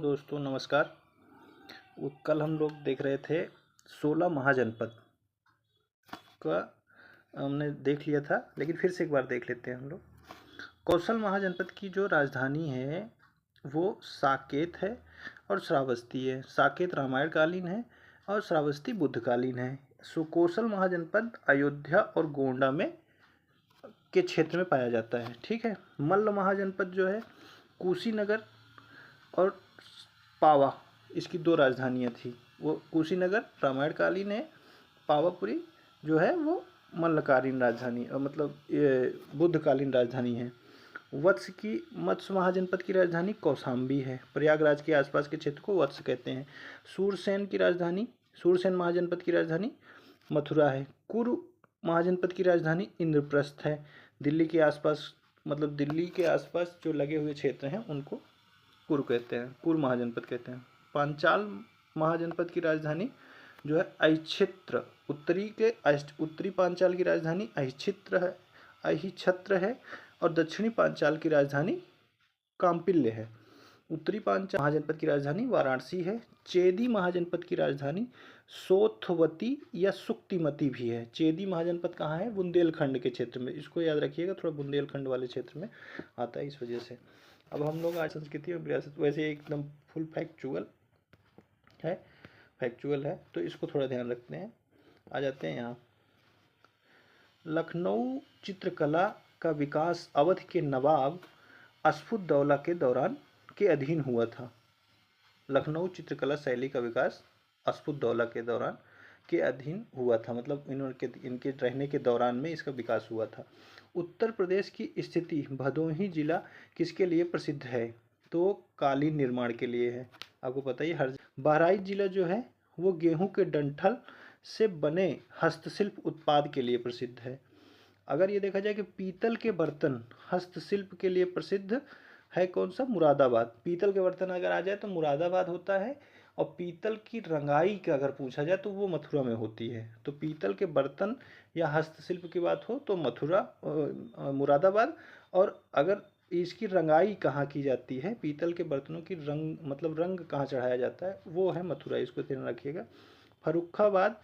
दोस्तों, नमस्कार। कल हम लोग देख रहे थे 16 महाजनपद का हमने देख लिया था, लेकिन फिर से एक बार देख लेते हैं हम लोग। कौशल महाजनपद की जो राजधानी है वो साकेत है और श्रावस्ती है। साकेत रामायण कालीन है और श्रावस्ती बुद्धकालीन है। कौशल महाजनपद अयोध्या और गोंडा में के क्षेत्र में पाया जाता है। ठीक है। मल्ल महाजनपद जो है कुशीनगर और पावा, इसकी दो राजधानियाँ थी। वो कुशीनगर रामायण कालीन है, पावापुरी जो है वो मल्लकालीन राजधानी मतलब बुद्धकालीन राजधानी है। वत्स की मत्स्य महाजनपद की राजधानी कौशाम्बी है। प्रयागराज के आसपास के क्षेत्र को वत्स कहते हैं। सूरसेन महाजनपद की राजधानी मथुरा है। कुरु महाजनपद की राजधानी इंद्रप्रस्थ है। दिल्ली के आसपास मतलब दिल्ली के आसपास जो लगे हुए क्षेत्र हैं उनको कुरु कहते हैं, कुरु महाजनपद कहते हैं। पांचाल महाजनपद की राजधानी जो है अहिच्छत्र, उत्तरी पांचाल की राजधानी अहिच्छत्र है और दक्षिणी पांचाल की राजधानी काम्पिल्य है। उत्तरी पांचाल महाजनपद की राजधानी वाराणसी है। चेदी महाजनपद की राजधानी सोथवती या सुक्तिमती भी है। चेदी महाजनपद कहाँ है? बुंदेलखंड के क्षेत्र में। इसको याद रखिएगा, थोड़ा बुंदेलखंड वाले क्षेत्र में आता है, इस वजह से। अब हम लोग आज संस्कृति और विरासत, वैसे एकदम फुल फैक्चुअल है तो इसको थोड़ा ध्यान रखते हैं। आ जाते हैं यहाँ। लखनऊ चित्रकला का विकास अवध के नवाब अस्फुद्दौला के दौरान के अधीन हुआ था। लखनऊ चित्रकला शैली का विकास अस्फुद्दौला के दौरान के अधीन हुआ था, मतलब इनके रहने के दौरान में इसका विकास हुआ था। उत्तर प्रदेश की स्थिति भदोही जिला किसके लिए प्रसिद्ध है? तो कालीन निर्माण के लिए है। आपको पता ही हर। बहराइच जिला जो है वो गेहूं के डंठल से बने हस्तशिल्प उत्पाद के लिए प्रसिद्ध है। अगर ये देखा जाए कि पीतल के बर्तन हस्तशिल्प के लिए प्रसिद्ध है कौन सा? मुरादाबाद। पीतल के बर्तन अगर आ जाए तो मुरादाबाद होता है, और पीतल की रंगाई का अगर पूछा जाए तो वो मथुरा में होती है। तो पीतल के बर्तन या हस्तशिल्प की बात हो तो मुरादाबाद। और अगर इसकी रंगाई कहाँ की जाती है, पीतल के बर्तनों की रंग कहाँ चढ़ाया जाता है, वो है मथुरा। इसको ध्यान रखिएगा। फर्रुखाबाद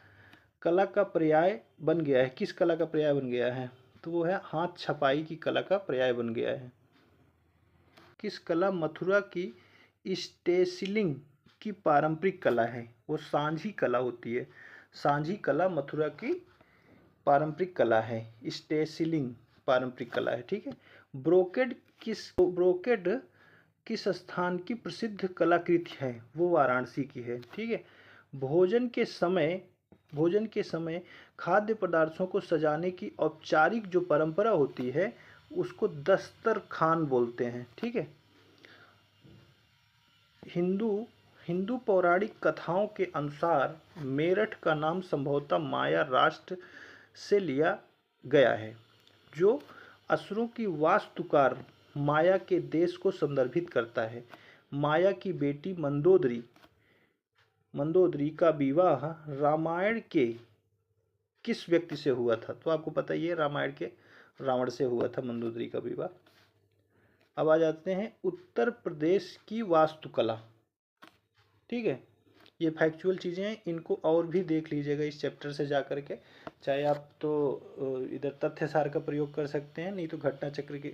कला का पर्याय बन गया है। किस कला का पर्याय बन गया है? तो वो है हाथ छपाई की कला का पर्याय बन गया है। किस कला मथुरा की स्टेसिलिंग की पारंपरिक कला है? वो सांझी कला होती है। सांझी कला मथुरा की पारंपरिक कला है। स्टेसिलिंग पारंपरिक कला है। ठीक है। ब्रोकेड किस स्थान की प्रसिद्ध कलाकृति है? वो वाराणसी की है। ठीक है। भोजन के समय खाद्य पदार्थों को सजाने की औपचारिक जो परंपरा होती है उसको दस्तरखान बोलते हैं। ठीक है। हिंदू पौराणिक कथाओं के अनुसार मेरठ का नाम संभवतः माया राष्ट्र से लिया गया है, जो असुरों की वास्तुकार माया के देश को संदर्भित करता है। माया की बेटी मंदोदरी का विवाह रामायण के किस व्यक्ति से हुआ था? तो आपको पता ही है, रामायण के रावण से हुआ था मंदोदरी का विवाह। अब आ जाते हैं उत्तर प्रदेश की वास्तुकला। ठीक है। ये फैक्चुअल चीज़ें हैं, इनको और भी देख लीजिएगा इस चैप्टर से जा कर के। चाहे आप तो इधर तथ्यसार का प्रयोग कर सकते हैं, नहीं तो घटना चक्र की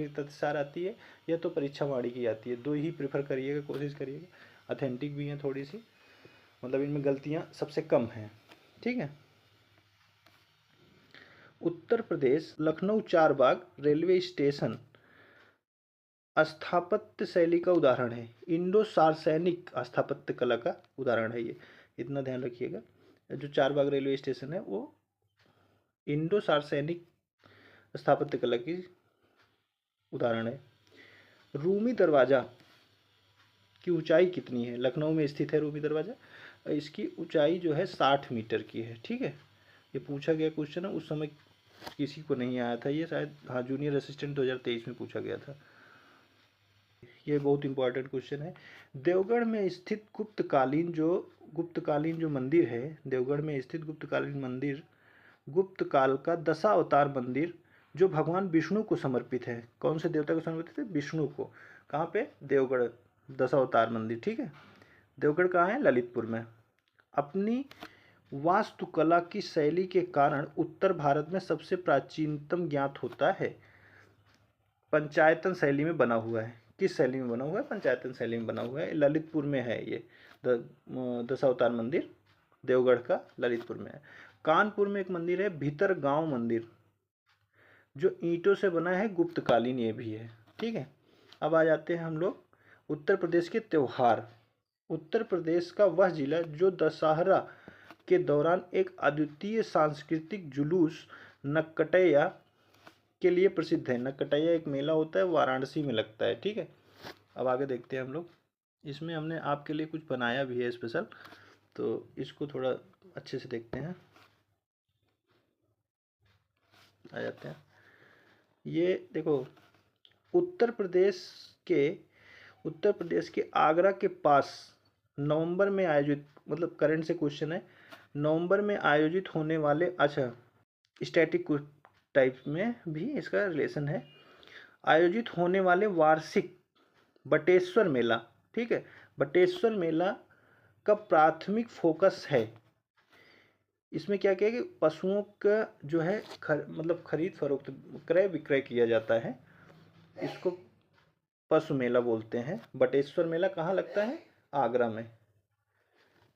तथ्यसार आती है, या तो परीक्षावाणी की आती है। दो ही प्रेफर करिएगा, कोशिश करिएगा। ऑथेंटिक भी हैं थोड़ी सी, मतलब इनमें गलतियाँ सबसे कम हैं। ठीक है। उत्तर प्रदेश लखनऊ चारबाग रेलवे स्टेशन स्थापत्य शैली का उदाहरण है। इंडो सार्वजनिक स्थापत्य कला का उदाहरण है ये, इतना ध्यान रखिएगा। जो चारबाग रेलवे स्टेशन है वो इंडो सार्वजनिक स्थापत्य कला की उदाहरण है। रूमी दरवाजा की ऊंचाई कितनी है? लखनऊ में स्थित है रूमी दरवाजा। इसकी ऊंचाई जो है 60 मीटर की है। ठीक है। ये पूछा गया क्वेश्चन है, उस समय किसी को नहीं आया था ये, शायद हाँ जूनियर असिस्टेंट 2023 में पूछा गया था। ये बहुत इंपॉर्टेंट क्वेश्चन है। देवगढ़ में स्थित गुप्तकालीन जो मंदिर है, देवगढ़ में स्थित गुप्तकालीन मंदिर गुप्त काल का दशावतार मंदिर जो भगवान विष्णु को समर्पित है। कौन से देवता को समर्पित है? विष्णु को। कहाँ पे? देवगढ़ दशावतार मंदिर, ठीक है। देवगढ़ कहाँ है? ललितपुर में। अपनी वास्तुकला की शैली के कारण उत्तर भारत में सबसे प्राचीनतम ज्ञात होता है। पंचायतन शैली में बना हुआ है। किस शैली में बना हुआ है? पंचायतन शैली में बना हुआ है। ललितपुर में है ये दशावतार मंदिर, देवगढ़ का ललितपुर में है। कानपुर में एक मंदिर है भीतर गांव मंदिर, जो ईंटों से बना है, गुप्तकालीन ये भी है, ठीक है। अब आ जाते हैं हम लोग उत्तर प्रदेश के त्यौहार। उत्तर प्रदेश का वह जिला जो दशहरा के दौरान एक अद्वितीय सांस्कृतिक जुलूस नक्कटैया के लिए प्रसिद्ध है। नक्कटैया एक मेला होता है, वाराणसी में लगता है, ठीक है। अब आगे देखते हैं हम लोग। इसमें हमने आपके लिए कुछ बनाया भी है स्पेशल, तो इसको थोड़ा अच्छे से देखते हैं। आ जाते हैं। ये देखो, उत्तर प्रदेश के आगरा के पास नवंबर में आयोजित, मतलब करंट से क्वेश्चन है, नवंबर में आयोजित होने वाले, अच्छा स्टैटिक टाइप में भी इसका रिलेशन है, आयोजित होने वाले वार्षिक बटेश्वर मेला, ठीक है। बटेश्वर मेला का प्राथमिक फोकस है, इसमें क्या किया कि पशुओं का जो है मतलब खरीद फरोख्त, क्रय विक्रय किया जाता है, इसको पशु मेला बोलते हैं। बटेश्वर मेला कहाँ लगता है? आगरा में।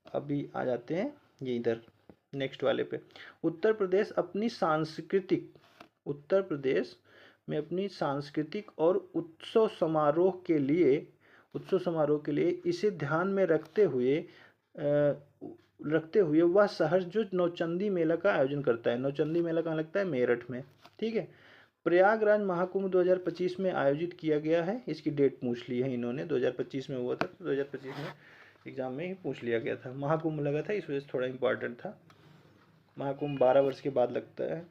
अभी आ जाते हैं ये इधर नेक्स्ट वाले पे। उत्तर प्रदेश में अपनी सांस्कृतिक और उत्सव समारोह के लिए इसे ध्यान में रखते हुए वह शहर जो नौचंदी मेला का आयोजन करता है। नौचंदी मेला कहाँ लगता है? मेरठ में, ठीक है। प्रयागराज महाकुंभ 2025 में आयोजित किया गया है। इसकी डेट पूछ ली है इन्होंने, 2025 में हुआ था, तो 2025 में एग्जाम में ही पूछ लिया गया था। महाकुंभ लगा था, इस वजह से थोड़ा इम्पोर्टेंट था। महाकुंभ 12 वर्ष के बाद लगता है।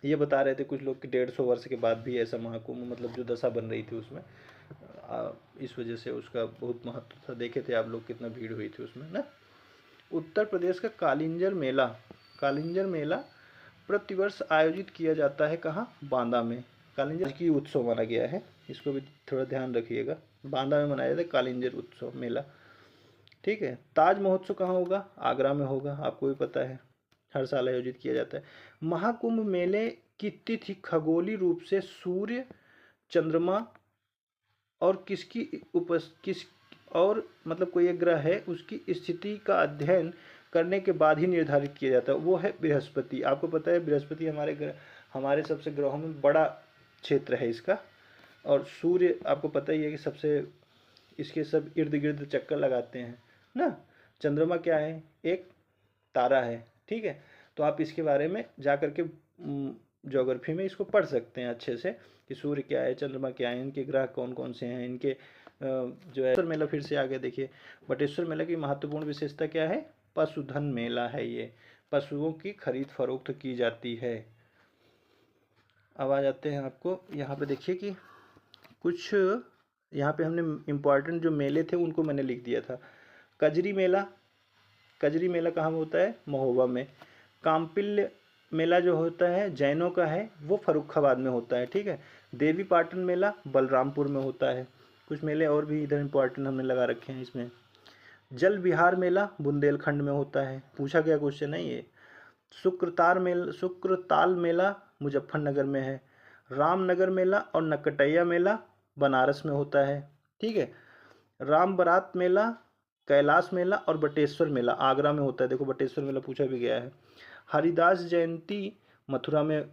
ये बता रहे थे कुछ लोग कि 150 वर्ष के बाद भी ऐसा महाकुंभ, मतलब जो दशा बन रही थी उसमें, इस वजह से उसका बहुत महत्व था। देखे थे आप लोग कितना भीड़ हुई थी उसमें ना। उत्तर प्रदेश का कालिंजर मेला प्रतिवर्ष आयोजित किया जाता है। कहाँ? बांदा में। कालिंजर की उत्सव माना गया है, इसको भी थोड़ा ध्यान रखिएगा। बांदा में मनाया जाता है कालिंजर उत्सव मेला, ठीक है। ताज महोत्सव कहाँ होगा? आगरा में होगा, आपको भी पता है, हर साल आयोजित किया जाता है। महाकुंभ मेले की तिथि खगोलीय रूप से सूर्य, चंद्रमा और मतलब कोई एक ग्रह है उसकी स्थिति का अध्ययन करने के बाद ही निर्धारित किया जाता है। वो है बृहस्पति। आपको पता है बृहस्पति हमारे सबसे ग्रहों में बड़ा क्षेत्र है इसका। और सूर्य आपको पता ही है कि सबसे, इसके सब इर्द गिर्द चक्कर लगाते हैं ना। चंद्रमा क्या है? एक तारा है, ठीक है। तो आप इसके बारे में जा कर के ज्योग्राफी में इसको पढ़ सकते हैं अच्छे से कि सूर्य क्या है, चंद्रमा क्या है, इनके ग्रह कौन कौन से हैं, इनके जो है। बटेश्वर मेला फिर से आगे देखिए। बटेश्वर मेला की महत्वपूर्ण विशेषता क्या है? पशुधन मेला है ये, पशुओं की खरीद फरोख्त की जाती है। अब आ जाते हैं आपको यहाँ पे देखिए कि कुछ यहाँ पे हमने इम्पोर्टेंट जो मेले थे उनको मैंने लिख दिया था। कजरी मेला कहाँ होता है? महोबा में। काम्पिल्य मेला जो होता है जैनों का है, वो फर्रुखाबाद में होता है, ठीक है। देवी पाटन मेला बलरामपुर में होता है। कुछ मेले और भी इधर इम्पोर्टेंट हमने लगा रखे हैं इसमें। जल विहार मेला बुंदेलखंड में होता है, पूछा गया क्वेश्चन है ये। शुक्रताल मेला मुजफ्फरनगर में है। रामनगर मेला और नकटैया मेला बनारस में होता है, ठीक है। राम बारात मेला, कैलाश मेला और बटेश्वर मेला आगरा में होता है। देखो बटेश्वर मेला पूछा भी गया है। हरिदास जयंती मथुरा में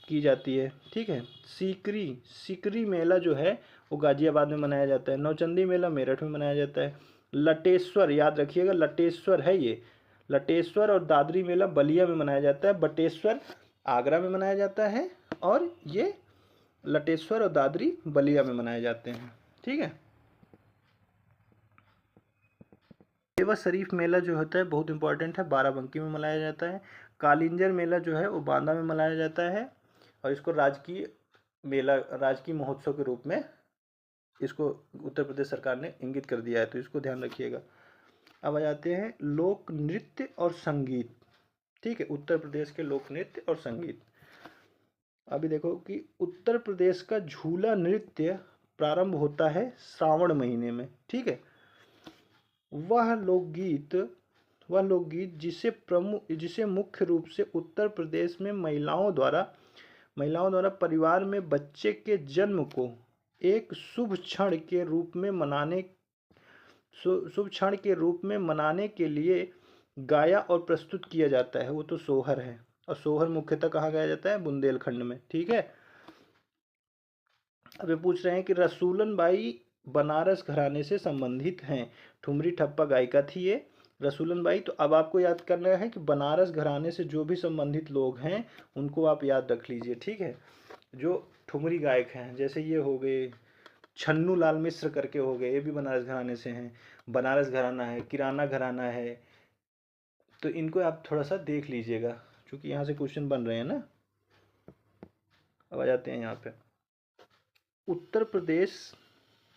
की जाती है, ठीक है। सिकरी मेला जो है वो गाजियाबाद में मनाया जाता है। नौचंदी मेला मेरठ में मनाया जाता है। लटेश्वर, याद रखिएगा लटेश्वर है ये, लटेश्वर और दादरी मेला बलिया में मनाया जाता है। बटेश्वर आगरा में मनाया जाता है और ये लटेश्वर और दादरी बलिया में मनाए जाते हैं, ठीक है। मेवा शरीफ मेला जो होता है बहुत इंपॉर्टेंट है, बाराबंकी में मनाया जाता है। कालिंजर मेला जो है वो बांदा में मनाया जाता है और इसको राजकीय महोत्सव के रूप में इसको उत्तर प्रदेश सरकार ने इंगित कर दिया है, तो इसको ध्यान रखिएगा। अब आ जाते हैं लोक नृत्य और संगीत, ठीक है। उत्तर प्रदेश के लोक नृत्य और संगीत। अभी देखो कि उत्तर प्रदेश का झूला नृत्य प्रारंभ होता है श्रावण महीने में। ठीक है। वह लोकगीत जिसे मुख्य रूप से उत्तर प्रदेश में महिलाओं द्वारा परिवार में बच्चे के जन्म को एक शुभ क्षण के रूप में मनाने के लिए गाया और प्रस्तुत किया जाता है, वो तो सोहर है। और सोहर मुख्यतः कहाँ गाया जाता है? बुंदेलखंड में। ठीक है। अब ये पूछ रहे हैं कि रसूलन बाई बनारस घराने से संबंधित हैं। ठुमरी ठप्पा गायिका थी ये रसूलन बाई। तो अब आपको याद करना है कि बनारस घराने से जो भी संबंधित लोग हैं उनको आप याद रख लीजिए। ठीक है। जो ठुमरी गायक हैं, जैसे ये हो गए छन्नू लाल मिश्र करके हो गए, ये भी बनारस घराने से हैं। बनारस घराना है, किराना घराना है, तो इनको आप थोड़ा सा देख लीजिएगा क्योंकि यहाँ से क्वेश्चन बन रहे हैं ना। अब आ जाते हैं यहाँ पे। उत्तर प्रदेश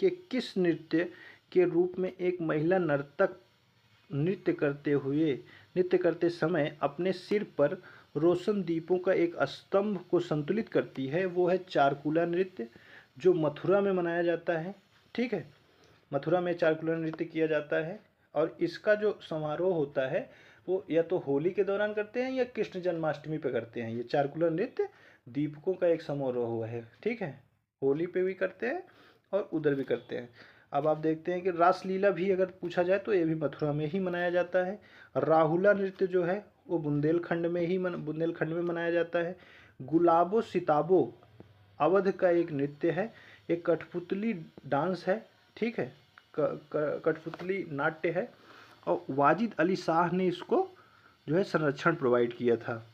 के किस नृत्य के रूप में एक महिला नर्तक नृत्य करते समय अपने सिर पर रोशन दीपों का एक स्तंभ को संतुलित करती है? वो है चारकुला नृत्य, जो मथुरा में मनाया जाता है। ठीक है। मथुरा में चारकुला नृत्य किया जाता है और इसका जो समारोह होता है वो या तो होली के दौरान करते हैं या कृष्ण जन्माष्टमी पे करते हैं। ये चारकुला नृत्य दीपकों का एक समारोह है। ठीक है। होली पे भी करते हैं और उधर भी करते हैं। अब आप देखते हैं कि रासलीला भी अगर पूछा जाए तो ये भी मथुरा में ही मनाया जाता है। राहुला नृत्य जो है वो बुंदेलखंड में मनाया जाता है। गुलाबो सिताबो अवध का एक नृत्य है, एक कठपुतली डांस है। ठीक है। कठपुतली नाट्य है और वाजिद अली शाह ने इसको जो है संरक्षण प्रोवाइड किया था।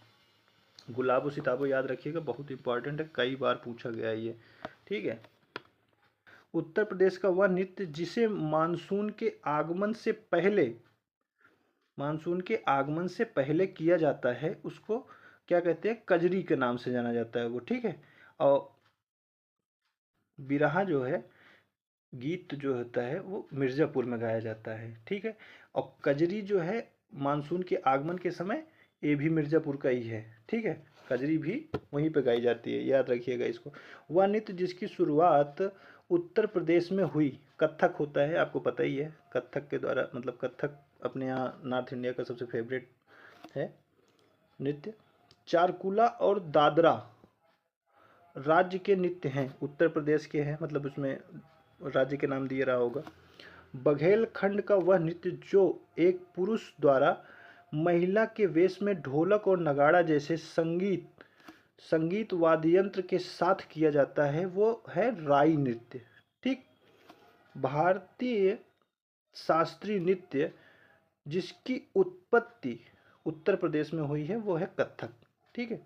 गुलाबो सिताबो याद रखिएगा, बहुत इंपॉर्टेंट है, कई बार पूछा गया है ये। ठीक है। उत्तर प्रदेश का वह नृत्य जिसे मानसून के आगमन से पहले किया जाता है उसको क्या कहते हैं? कजरी के नाम से जाना जाता है वो। ठीक है। और बिरहा जो है, गीत जो होता है वो मिर्ज़ापुर में गाया जाता है। ठीक है। और कजरी जो है मानसून के आगमन के समय, ये भी मिर्ज़ापुर का ही है। ठीक है। कजरी भी वहीं पे गाई जाती है, याद रखिएगा इसको। वह नृत्य जिसकी शुरुआत उत्तर प्रदेश में हुई, कथक होता है, आपको पता ही है। कथक के द्वारा मतलब कथक अपने यहाँ नॉर्थ इंडिया का सबसे फेवरेट है नृत्य। चारकुला और दादरा राज्य के नृत्य हैं, उत्तर प्रदेश के हैं, मतलब उसमें राज्य के नाम दिए रहा होगा। बघेलखंड का वह नृत्य जो एक पुरुष द्वारा महिला के वेश में ढोलक और नगाड़ा जैसे संगीत वाद्ययंत्र के साथ किया जाता है वो है राई नृत्य। ठीक। भारतीय शास्त्रीय नृत्य जिसकी उत्पत्ति उत्तर प्रदेश में हुई है वो है कथक। ठीक है।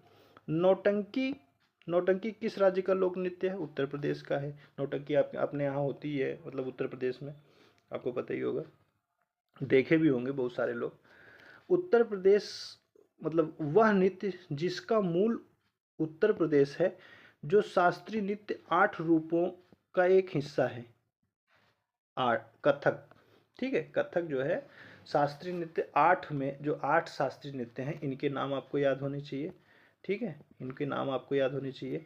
नौटंकी किस राज्य का लोक नृत्य है? उत्तर प्रदेश का है। नौटंकी अपने यहाँ होती है, मतलब उत्तर प्रदेश में, आपको पता ही होगा, देखे भी होंगे बहुत सारे लोग। उत्तर प्रदेश मतलब वह नृत्य जिसका मूल उत्तर प्रदेश है, जो शास्त्रीय नृत्य 8 रूपों का एक हिस्सा है। कथक। ठीक है। कथक जो है शास्त्रीय नृत्य 8 में, जो 8 शास्त्रीय नृत्य हैं इनके नाम आपको याद होने चाहिए। ठीक है। इनके नाम आपको याद होने चाहिए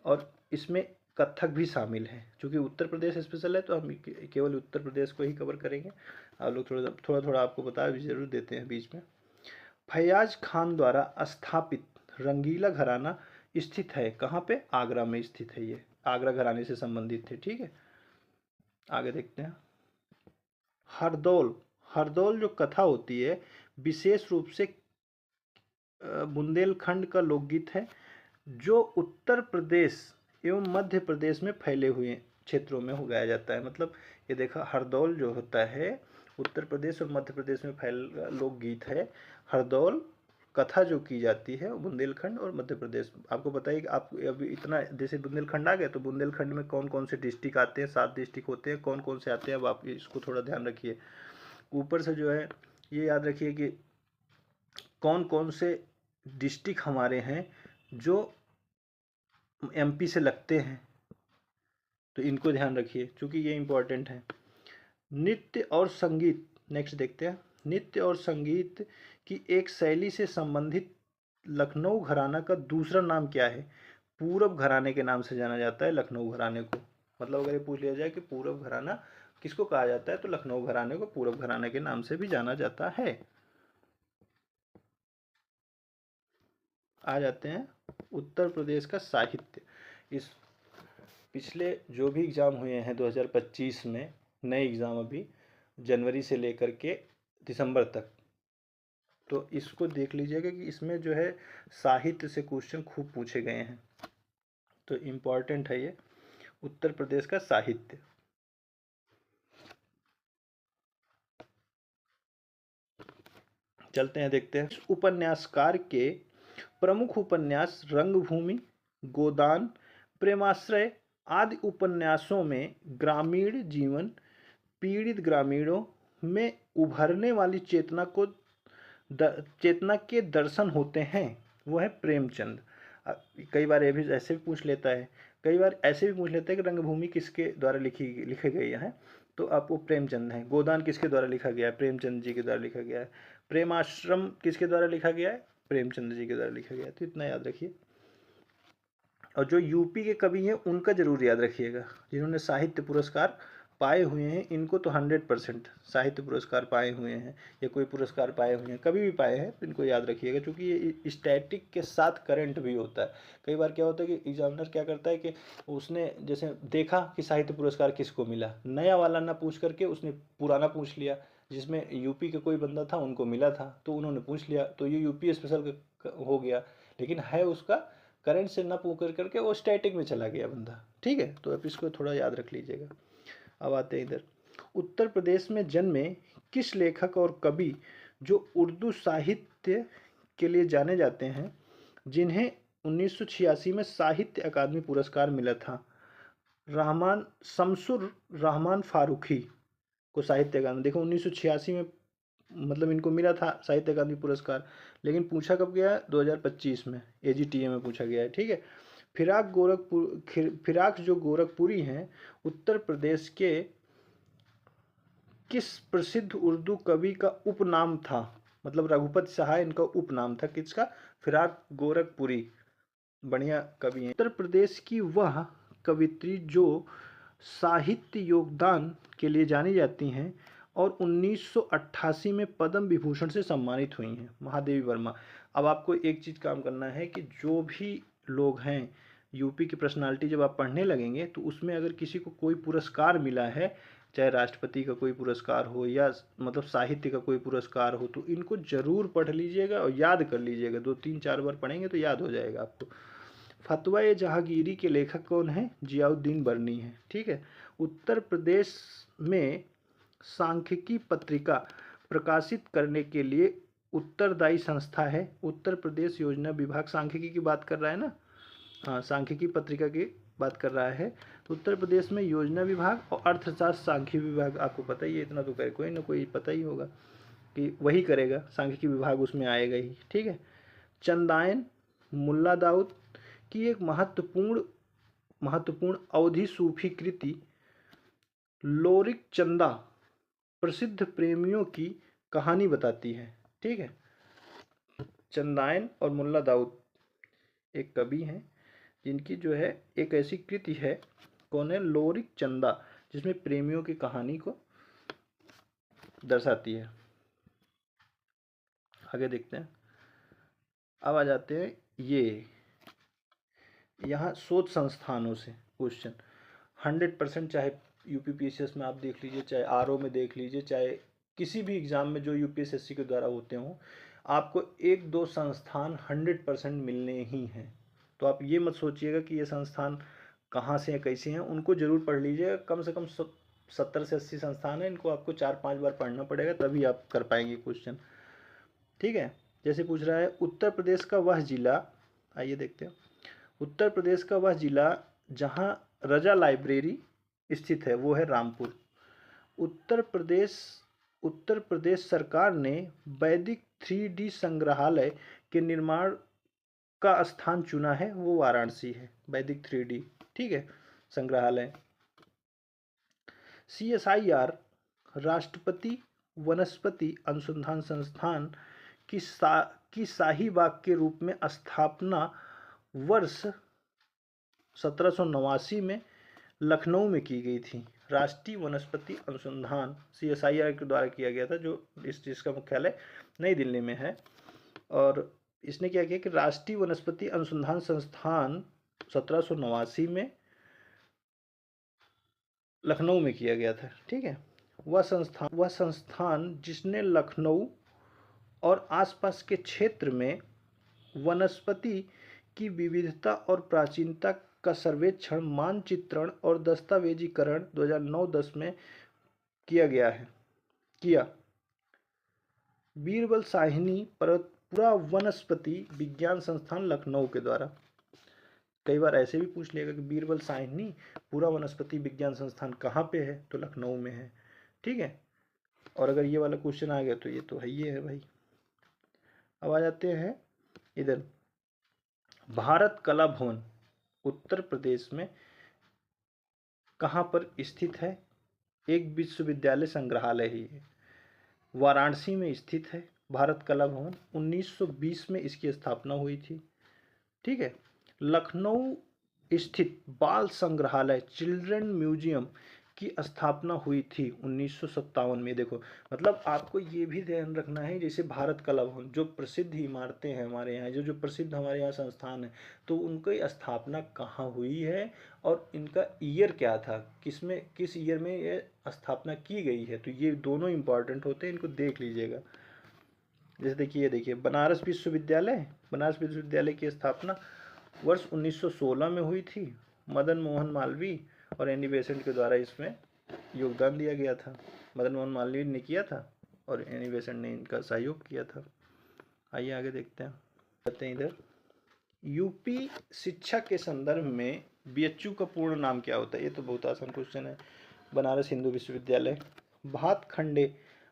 और इसमें कथक भी शामिल है। क्योंकि उत्तर प्रदेश स्पेशल है तो हम केवल उत्तर प्रदेश को ही कवर करेंगे। आप लोग थोड़ा आपको बता भी जरूर देते हैं बीच में। फैयाज खान द्वारा स्थापित रंगीला घराना स्थित है कहाँ पे? आगरा में स्थित है। ये आगरा घराने से संबंधित थे। ठीक है। आगे देखते हैं। हरदौल जो कथा होती है विशेष रूप से बुंदेलखंड का लोकगीत है जो उत्तर प्रदेश एवं मध्य प्रदेश में फैले हुए क्षेत्रों में गाया जाता है। मतलब ये देखा, हरदौल जो होता है उत्तर प्रदेश और मध्य प्रदेश में फैला लोकगीत है। हरदौल कथा जो की जाती है बुंदेलखंड और मध्य प्रदेश। आपको बताइए कि आप अभी इतना जैसे बुंदेलखंड आ गए तो बुंदेलखंड में कौन कौन से डिस्ट्रिक्ट आते हैं? 7 डिस्ट्रिक्ट होते हैं। कौन कौन से आते हैं अब आप इसको थोड़ा ध्यान रखिए। ऊपर से जो है ये याद रखिए कि कौन कौन से डिस्ट्रिक्ट हमारे हैं जो एमपी से लगते हैं, तो इनको ध्यान रखिए क्योंकि ये इम्पोर्टेंट है। नृत्य और संगीत, नेक्स्ट देखते हैं। नृत्य और संगीत की एक शैली से संबंधित लखनऊ घराना का दूसरा नाम क्या है? पूरब घराने के नाम से जाना जाता है लखनऊ घराने को। मतलब अगर ये पूछ लिया जाए कि पूरब घराना किसको कहा जाता है, तो लखनऊ घराने को पूरब घराने के नाम से भी जाना जाता है। आ जाते हैं उत्तर प्रदेश का साहित्य। इस पिछले जो भी एग्ज़ाम हुए हैं 2025 में, नए एग्ज़ाम अभी जनवरी से लेकर के दिसंबर तक, तो इसको देख लीजिएगा कि इसमें जो है साहित्य से क्वेश्चन खूब पूछे गए हैं, तो इम्पॉर्टेंट है ये उत्तर प्रदेश का साहित्य। चलते हैं, देखते हैं। उपन्यासकार के प्रमुख उपन्यास रंगभूमि, गोदान, प्रेमाश्रय आदि उपन्यासों में ग्रामीण जीवन, पीड़ित ग्रामीणों में उभरने वाली चेतना के दर्शन होते हैं। वो है प्रेमचंद। कई बार ये भी ऐसे भी पूछ लेता है, कई बार ऐसे भी पूछ लेता है कि रंगभूमि किसके द्वारा लिखी गई है, तो आप वो प्रेमचंद है। गोदान किसके द्वारा लिखा गया है, प्रेमचंद जी के द्वारा लिखा गया है। प्रेमाश्रम किसके द्वारा लिखा गया है, प्रेमचंद जी के द्वारा लिखा गया है। तो इतना याद रखिए। और जो यूपी के कवि हैं उनका जरूर याद रखिएगा, जिन्होंने साहित्य पुरस्कार पाए हुए हैं, इनको तो 100% साहित्य पुरस्कार पाए हुए हैं या कोई पुरस्कार पाए हुए हैं, कभी भी पाए हैं, तो इनको याद रखिएगा, क्योंकि ये स्टैटिक के साथ करंट भी होता है। कई बार क्या होता है कि एग्जामिनर क्या करता है कि उसने जैसे देखा कि साहित्य पुरस्कार किसको मिला, नया वाला ना पूछ करके उसने पुराना पूछ लिया, जिसमें यूपी का कोई बंदा था उनको मिला था तो उन्होंने पूछ लिया, तो ये यूपी स्पेशल हो गया, लेकिन है उसका करंट से ना पूछ करके वो स्टैटिक में चला गया बंदा। ठीक है, तो आप इसको थोड़ा याद रख लीजिएगा। अब आते हैं इधर। उत्तर प्रदेश में जन्मे किस लेखक और कवि जो उर्दू साहित्य के लिए जाने जाते हैं, जिन्हें 1986 में साहित्य अकादमी पुरस्कार मिला था। रहमान शमसुर रहमान फारूकी को साहित्य अकादमी, देखो 1986 में मतलब इनको मिला था साहित्य अकादमी पुरस्कार, लेकिन पूछा कब गया है, 2025 में एजीटीए में पूछा गया है। ठीक है। फिराक जो गोरखपुरी हैं, उत्तर प्रदेश के किस प्रसिद्ध उर्दू कवि का उपनाम था, मतलब रघुपति सहाय इनका उपनाम था, किसका, फिराक गोरखपुरी। बढ़िया कवि हैं। उत्तर प्रदेश की वह कवित्री जो साहित्य योगदान के लिए जानी जाती हैं और 1988 में पद्म विभूषण से सम्मानित हुई हैं, महादेवी वर्मा। अब आपको एक चीज़ काम करना है कि जो भी लोग हैं यूपी की पर्सनालिटी जब आप पढ़ने लगेंगे तो उसमें अगर किसी को कोई पुरस्कार मिला है, चाहे राष्ट्रपति का कोई पुरस्कार हो या मतलब साहित्य का कोई पुरस्कार हो, तो इनको जरूर पढ़ लीजिएगा और याद कर लीजिएगा। 2 3 4 बार पढ़ेंगे तो याद हो जाएगा आपको। फतवा जहांगीरी के लेखक कौन है, जियाउद्दीन बर्नी है। ठीक है। उत्तर प्रदेश में सांख्यिकी पत्रिका प्रकाशित करने के लिए उत्तरदायी संस्था है, उत्तर प्रदेश योजना विभाग। सांख्यिकी की बात कर रहा है ना, हाँ, सांख्यिकी पत्रिका की बात कर रहा है। तो उत्तर प्रदेश में योजना विभाग और अर्थशास्त्र सांख्यिकी विभाग, आपको पता ही है, इतना तो करे कोई ना कोई पता ही होगा कि वही करेगा, सांख्यिकी विभाग उसमें आएगा ही। ठीक है। चंदायन मुल्ला दाऊद की एक महत्वपूर्ण अवधि सूफी कृति लोरिक चंदा प्रसिद्ध प्रेमियों की कहानी बताती है। ठीक है। चंदायन और मुल्ला दाऊद एक कवि हैं जिनकी जो है एक ऐसी कृति है, कौन है, लोरिक चंदा, जिसमें प्रेमियों की कहानी को दर्शाती है। आगे देखते हैं। अब आ जाते हैं ये यहाँ शोध संस्थानों से क्वेश्चन 100%, चाहे यूपीपीसीएस में आप देख लीजिए, चाहे आरओ में देख लीजिए, चाहे किसी भी एग्ज़ाम में जो यूपीएसएससी के द्वारा होते हों, आपको 1 2 संस्थान 100% मिलने ही हैं। तो आप ये मत सोचिएगा कि ये संस्थान कहाँ से हैं, कैसे हैं, उनको ज़रूर पढ़ लीजिएगा। कम से कम 70 से 80 संस्थान हैं, इनको आपको 4 5 बार पढ़ना पड़ेगा, तभी आप कर पाएंगे क्वेश्चन। ठीक है। जैसे पूछ रहा है उत्तर प्रदेश का वह जिला, आइए देखते हैं। उत्तर प्रदेश का वह जिला जहाँ रजा लाइब्रेरी स्थित है वो है रामपुर। उत्तर प्रदेश सरकार ने वैदिक 3D संग्रहालय के निर्माण का स्थान चुना है, वो वाराणसी है, वैदिक 3D। ठीक है, संग्रहालय। CSIR राष्ट्रपति वनस्पति अनुसंधान संस्थान की शाहीबाग के रूप में स्थापना वर्ष 1789 में लखनऊ में की गई थी। राष्ट्रीय वनस्पति अनुसंधान CSIR के द्वारा किया गया था, जो जिसका मुख्यालय नई दिल्ली में है। और इसने क्या किया कि राष्ट्रीय वनस्पति अनुसंधान संस्थान 1789 में लखनऊ में किया गया था। ठीक है, वह संस्थान जिसने लखनऊ और आसपास के क्षेत्र में वनस्पति की विविधता और प्राचीनता का सर्वेक्षण, मानचित्रण और दस्तावेजीकरण 2009-10 में किया। बीरबल साहनी पुरा वनस्पति विज्ञान संस्थान लखनऊ के द्वारा। कई बार ऐसे भी पूछ लिएगा कि बीरबल साहनी पूरा वनस्पति विज्ञान संस्थान कहाँ पे है, तो लखनऊ में है। ठीक है, और अगर ये वाला क्वेश्चन आ गया तो ये तो है ही है भाई। अब आ जाते हैं इधर, भारत कला भवन उत्तर प्रदेश में कहाँ पर स्थित है? एक विश्वविद्यालय संग्रहालय ही है, वाराणसी में स्थित है। भारत कला भवन 1920 में इसकी स्थापना हुई थी। ठीक है, लखनऊ स्थित बाल संग्रहालय चिल्ड्रन म्यूजियम की स्थापना हुई थी 1957 में। देखो, मतलब आपको ये भी ध्यान रखना है, जैसे भारत कला भवन जो प्रसिद्ध इमारतें हैं हमारे यहाँ, जो प्रसिद्ध हमारे यहाँ संस्थान है, तो उनकी स्थापना कहाँ हुई है और इनका ईयर क्या था, किस ईयर में ये स्थापना की गई है। तो ये दोनों इंपॉर्टेंट होते हैं, इनको देख लीजिएगा। जैसे देखिए बनारस विश्वविद्यालय की स्थापना वर्ष 1916 में हुई थी। मदन मोहन मालवीय और एनी बेसेंट के द्वारा इसमें योगदान दिया गया था। मदन मोहन मालवीय ने किया था और एनी बेसेंट ने इनका सहयोग किया था। आइए आगे देखते हैं। इधर यूपी शिक्षा के संदर्भ में BHU का पूर्ण नाम क्या होता है? ये तो बहुत आसान क्वेश्चन है। बनारस हिंदू विश्वविद्यालय।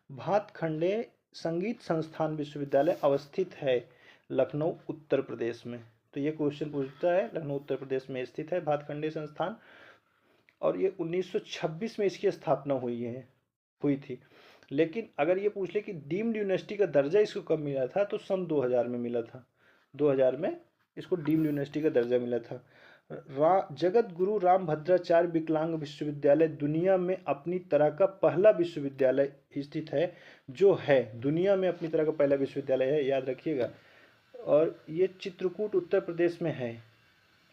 भातखंडे संगीत संस्थान विश्वविद्यालय अवस्थित है लखनऊ उत्तर प्रदेश में। तो ये क्वेश्चन पूछता है, लखनऊ उत्तर प्रदेश में स्थित है भातखंडे संस्थान, और ये 1926 में इसकी स्थापना हुई थी। लेकिन अगर ये पूछ ले कि डीम्ड यूनिवर्सिटी का दर्जा इसको कब मिला था, तो सन 2000 में मिला था। 2000 में इसको डीम्ड यूनिवर्सिटी का दर्जा मिला था। जगत गुरु रामभद्राचार्य विकलांग विश्वविद्यालय दुनिया में अपनी तरह का पहला विश्वविद्यालय स्थित है, जो है दुनिया में अपनी तरह का पहला विश्वविद्यालय है, याद रखिएगा। और ये चित्रकूट उत्तर प्रदेश में है।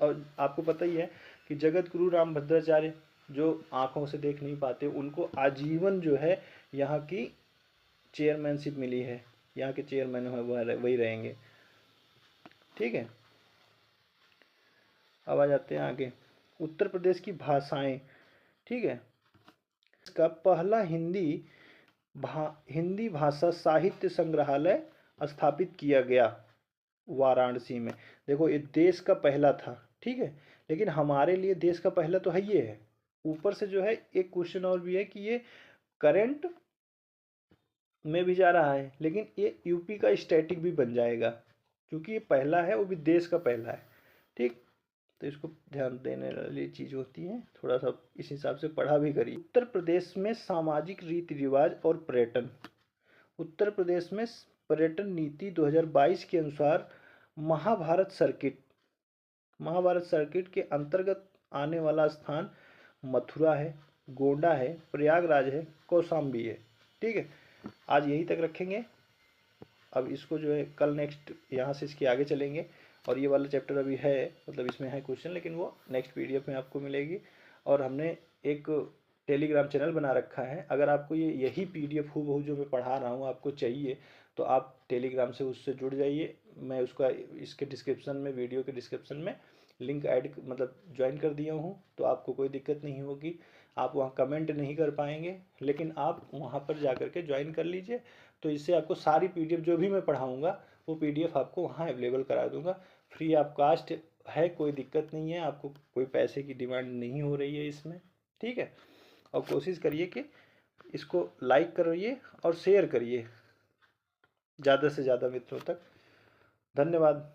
और आपको पता ही है कि जगत गुरु रामभद्राचार्य जो आंखों से देख नहीं पाते, उनको आजीवन जो है यहाँ की चेयरमैनशिप मिली है, यहाँ के चेयरमैन वही रहेंगे। ठीक है, अब आ जाते हैं आगे, उत्तर प्रदेश की भाषाएं। ठीक है, इसका पहला हिंदी भाषा साहित्य संग्रहालय स्थापित किया गया वाराणसी में। देखो, ये देश का पहला था। ठीक है, लेकिन हमारे लिए देश का पहला तो है, ये है। ऊपर से जो है एक क्वेश्चन और भी है कि ये करंट में भी जा रहा है, लेकिन ये यूपी का स्टैटिक भी बन जाएगा, क्योंकि ये पहला है, वो भी देश का पहला है। ठीक, तो इसको ध्यान देने वाली चीज़ होती है, थोड़ा सा इस हिसाब से पढ़ा भी करिए। उत्तर प्रदेश में सामाजिक रीति रिवाज और पर्यटन। उत्तर प्रदेश में पर्यटन नीति 2022 के अनुसार महाभारत सर्किट के अंतर्गत आने वाला स्थान मथुरा है, गोंडा है, प्रयागराज है, कौशाम्बी है। ठीक है, आज यही तक रखेंगे। अब इसको जो है कल नेक्स्ट यहाँ से इसके आगे चलेंगे, और ये वाला चैप्टर अभी है, मतलब इसमें है क्वेश्चन, लेकिन वो नेक्स्ट PDF में आपको मिलेगी। और हमने एक टेलीग्राम चैनल बना रखा है, अगर आपको यही PDF हूबहू जो मैं पढ़ा रहा हूँ आपको चाहिए, तो आप टेलीग्राम से उससे जुड़ जाइए। मैं उसका इसके डिस्क्रिप्शन में, वीडियो के डिस्क्रिप्शन में लिंक ऐड मतलब ज्वाइन कर दिया हूँ, तो आपको कोई दिक्कत नहीं होगी। आप वहाँ कमेंट नहीं कर पाएंगे, लेकिन आप वहाँ पर जा कर के ज्वाइन कर लीजिए, तो इससे आपको सारी PDF जो भी मैं पढ़ाऊँगा वो PDF आपको वहाँ अवेलेबल करा दूँगा। फ्री ऑफ कास्ट है, कोई दिक्कत नहीं है, आपको कोई पैसे की डिमांड नहीं हो रही है इसमें। ठीक है, और कोशिश करिए कि इसको लाइक करिए और शेयर करिए ज़्यादा से ज़्यादा मित्रों तक। धन्यवाद।